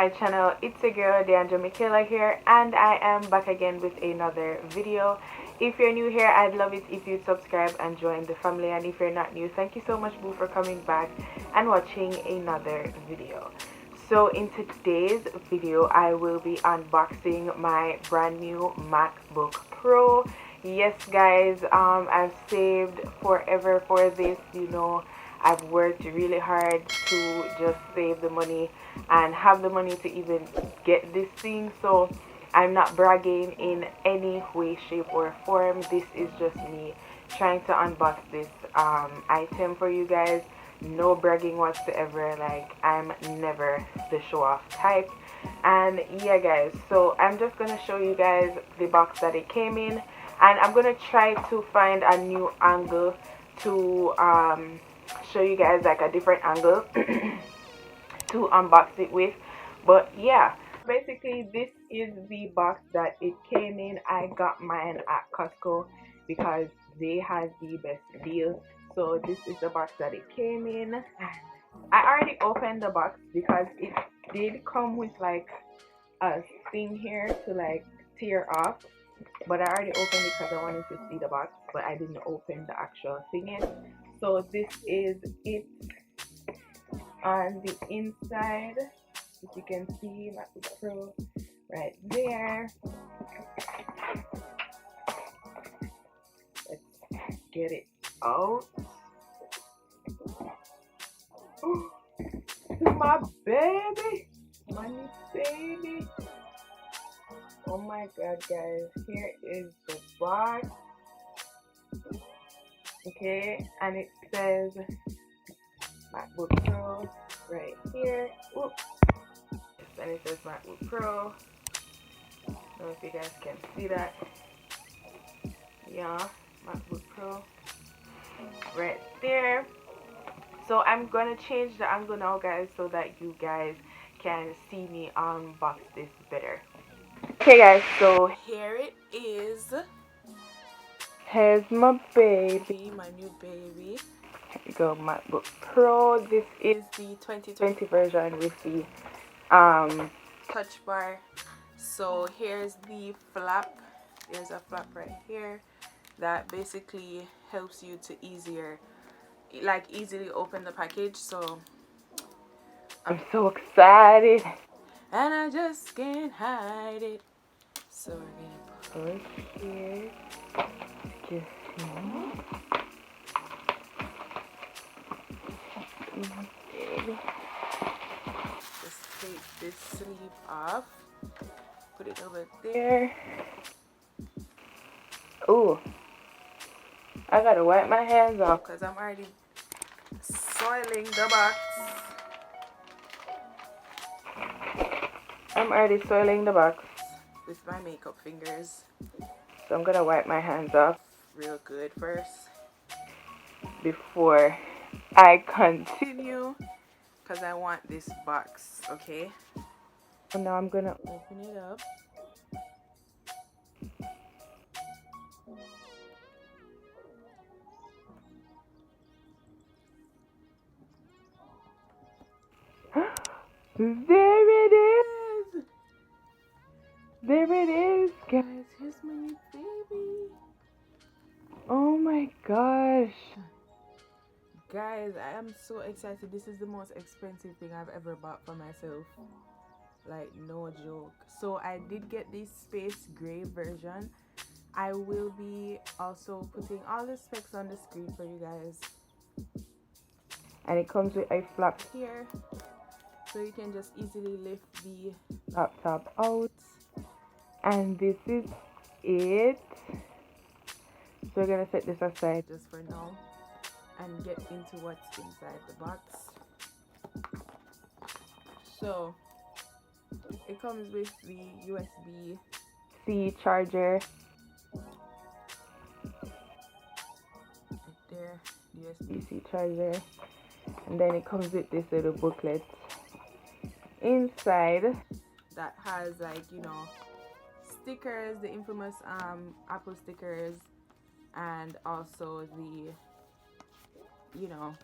my channel. It's your girl Jamaica here, and I am back again with another video. If you're new here, I'd love it if you subscribe and join the family, and if you're not new, thank you so much, boo, for coming back and watching another video. So in today's video, I will be unboxing my brand new MacBook Pro. Yes guys, I've saved forever for this. You know, I've worked really hard to just save the money and have the money to even get this thing, so I'm not bragging in any way, shape or form. This is just me trying to unbox this item for you guys. No bragging whatsoever. Like, I'm never the show off type. And yeah guys, so I'm just gonna show you guys the box that it came in, and I'm gonna try to find a new angle to show you guys, like a different angle to unbox it with. But yeah, basically this is the box that it came in. I got mine at Costco because they had the best deal. So this is the box that it came in. I already opened the box because it did come with like a thing here to like tear off, but I already opened it because I wanted to see the box, but I didn't open the actual thing yet. So this is it on the inside. If you can see MacBook Pro right there. Let's get it out. Oh, my baby, my new baby. Oh my god guys, here is the box. Okay, and it says MacBook Pro right here. Oops. And it says MacBook Pro. I don't know if you guys can see that. Yeah, MacBook Pro right there. So I'm gonna change the angle now guys, so that you guys can see me unbox this better. Okay guys, so here it is. Here's my baby, my new baby. Here we go, MacBook Pro. This is the 2020 version with the touch bar. So here's the flap. There's a flap right here that basically helps you to easily open the package. So I'm so excited and I just can't hide it. So we're gonna put here. Just take this sleeve off, put it over there. Oh, I gotta wipe my hands off because I'm already soiling the box. I'm already soiling the box with my makeup fingers. So I'm gonna wipe my hands off real good first before I continue, because I want this box, okay? So now I'm gonna open it up. There it is! There it is, guys. Here's my new baby. Oh my gosh. Guys, I am so excited. This is the most expensive thing I've ever bought for myself. Like, no joke. So I did get this space gray version. I will be also putting all the specs on the screen for you guys. And it comes with a flap here, so you can just easily lift the laptop out. And this is it. So we're gonna set this aside just for now and get into what's inside the box. So it comes with the USB-C charger right there, USB-C charger, and then it comes with this little booklet inside that has, like, you know, stickers, the infamous Apple stickers, and also the, you know,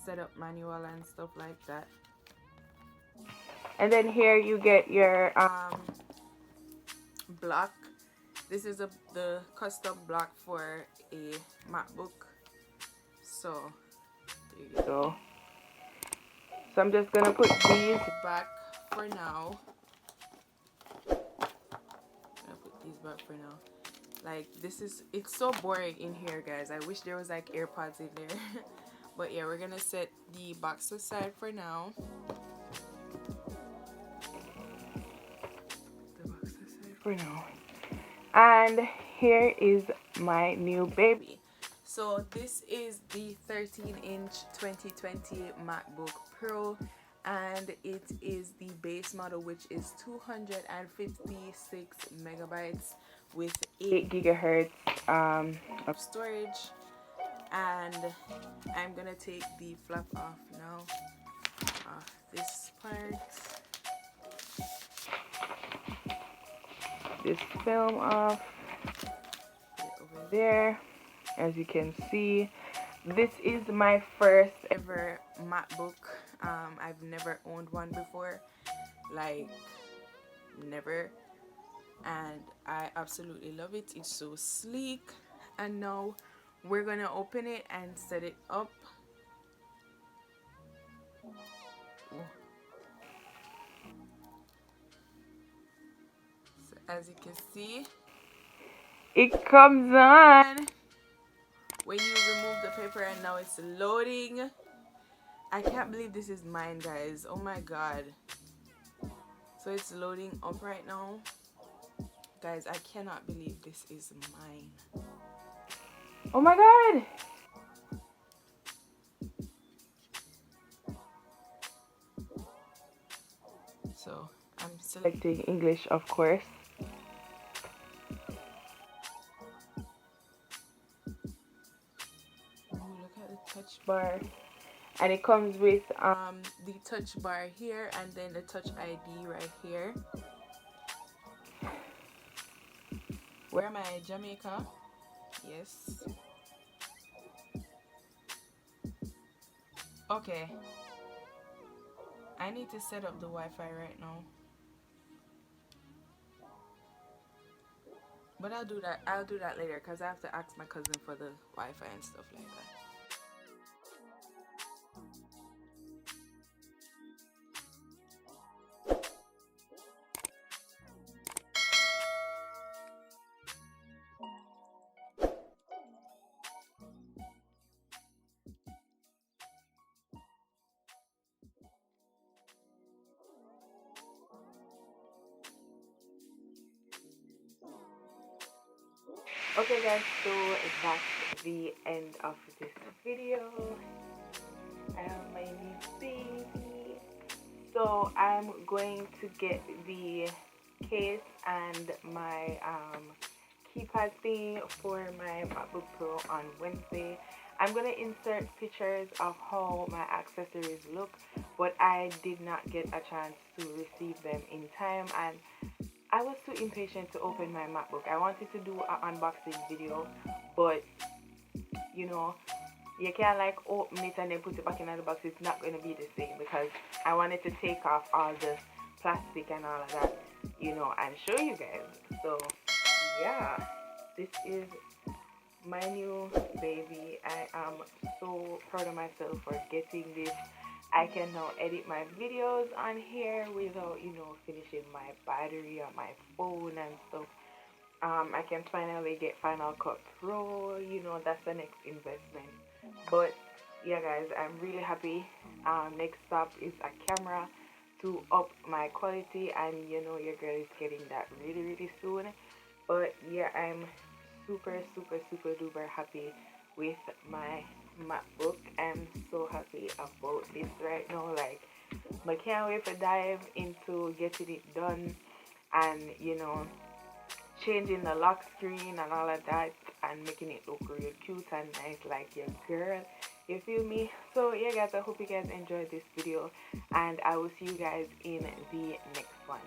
setup manual and stuff like that. And then here you get your block. This is the custom block for a MacBook. So there you go. So I'm just gonna put these back for now. Like, it's so boring in here, guys. I wish there was like AirPods in there. But yeah, we're gonna set the box aside for now. And here is my new baby. So this is the 13-inch 2020 MacBook Pro, and it is the base model, which is 256 megabytes with 8 gigahertz of storage. And I'm gonna take the flap off now, off this part, this film off, put it over there. As you can see, this is my first ever MacBook. I've never owned one before, like never, and I absolutely love it. It's so sleek. And now we're gonna open it and set it up. So as you can see, it comes on when you remove the paper, and now it's loading. I can't believe this is mine, guys. Oh my god. So it's loading up right now. Guys, I cannot believe this is mine. Oh my god. So I'm selecting English, of course. Look at the touch bar. And it comes with the touch bar here, and then the touch ID right here. Where am I? Jamaica? Yes. Okay. I need to set up the Wi-Fi right now. But I'll do that later, because I have to ask my cousin for the Wi-Fi and stuff like that. Okay guys, so that's the end of this video. I have my new baby. So I'm going to get the case and my keypad thing for my MacBook Pro on Wednesday. I'm going to insert pictures of how my accessories look, but I did not get a chance to receive them in time, and I was too impatient to open my MacBook. I wanted to do an unboxing video, but you know, you can't like open it and then put it back in the box. It's not going to be the same, because I wanted to take off all the plastic and all of that, you know, and show you guys. So yeah, this is my new baby. I am so proud of myself for getting this. I can now edit my videos on here without, you know, finishing my battery on my phone and stuff. I can finally get Final Cut Pro, you know, that's the next investment. But yeah guys, I'm really happy. Next stop is a camera to up my quality, and you know, your girl is getting that really soon. But yeah, I'm super duper happy with my MacBook. I'm so happy about this right now. Like, I can't wait to dive into getting it done, and you know, changing the lock screen and all of that, and making it look real cute and nice like your girl. You feel me? So yeah guys, I hope you guys enjoyed this video, and I will see you guys in the next one.